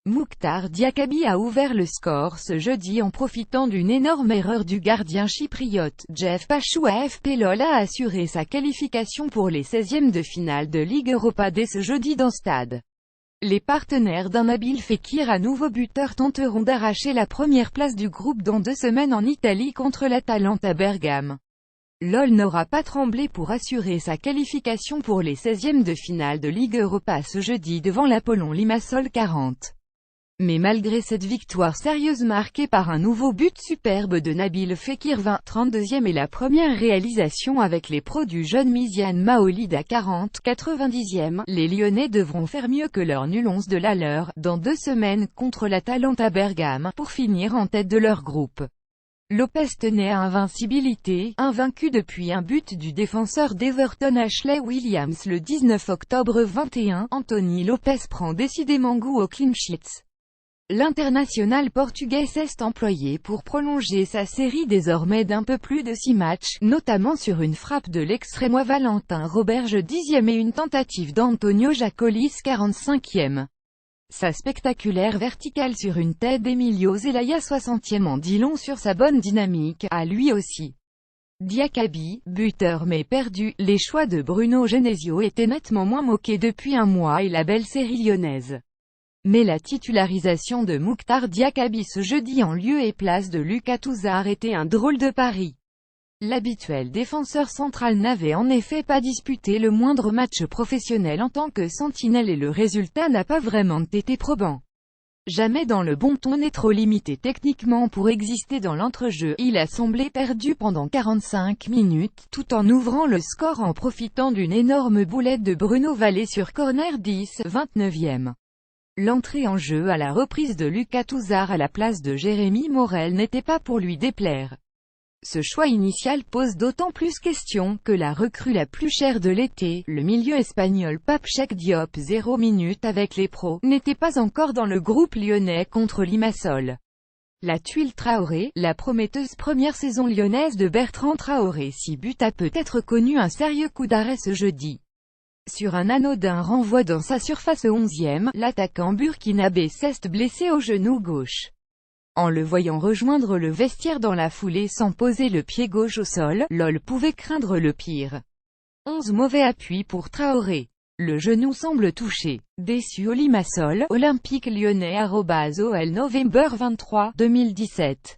Mukhtar Diakabi a ouvert le score ce jeudi en profitant d'une énorme erreur du gardien chypriote. Jeff Pachou AFP LOL a assuré sa qualification pour les 16e de finale de Ligue Europa dès ce jeudi dans Stade. Les partenaires d'un Nabil Fekir à nouveau buteur tenteront d'arracher la première place du groupe dans 2 semaines en Italie contre l'Atalanta Bergame. LOL n'aura pas tremblé pour assurer sa qualification pour les 16e de finale de Ligue Europa ce jeudi devant l'Apollon Limassol 40. Mais malgré cette victoire sérieuse marquée par un nouveau but superbe de Nabil Fekir 32e et la première réalisation avec les pros du jeune Misiane Maolid à 90e, les Lyonnais devront faire mieux que leur nul 11 de la leur, dans 2 semaines contre l'Atalanta Bergame, pour finir en tête de leur groupe. Lopez tenait à invincibilité, invaincu depuis un but du défenseur d'Everton Ashley Williams le 19 octobre 21, Anthony Lopez prend décidément goût aux clean sheets. L'international portugais s'est employé pour prolonger sa série désormais d'un peu plus de 6 matchs, notamment sur une frappe de l'extrémois Valentin Roberge 10e et une tentative d'Antonio Jacolis 45e. Sa spectaculaire verticale sur une tête d'Emilio Zelaya 60e en dit long sur sa bonne dynamique, à lui aussi. Diakabi, buteur mais perdu, les choix de Bruno Genesio étaient nettement moins moqués depuis un mois et la belle série lyonnaise. Mais la titularisation de Mukhtar Diakabi ce jeudi en lieu et place de Lucas Touzard était un drôle de pari. L'habituel défenseur central n'avait en effet pas disputé le moindre match professionnel en tant que sentinelle et le résultat n'a pas vraiment été probant. Jamais dans le bon ton et trop limité techniquement pour exister dans l'entrejeu, il a semblé perdu pendant 45 minutes, tout en ouvrant le score en profitant d'une énorme boulette de Bruno Vallée sur corner 29e. L'entrée en jeu à la reprise de Lucas Touzard à la place de Jérémy Morel n'était pas pour lui déplaire. Ce choix initial pose d'autant plus question que la recrue la plus chère de l'été, le milieu espagnol Pape Cheikh Diop 0 minutes avec les pros, n'était pas encore dans le groupe lyonnais contre Limassol. La tuile Traoré, la prometteuse première saison lyonnaise de Bertrand Traoré 6 buts a peut-être connu un sérieux coup d'arrêt ce jeudi. Sur un anodin renvoi dans sa surface 11e, l'attaquant burkinabé s'est blessé au genou gauche. En le voyant rejoindre le vestiaire dans la foulée sans poser le pied gauche au sol, LOL pouvait craindre le pire. 11 mauvais appuis pour Traoré. Le genou semble touché. Déçu au Limassol, Olympique Lyonnais @OL November 23, 2017.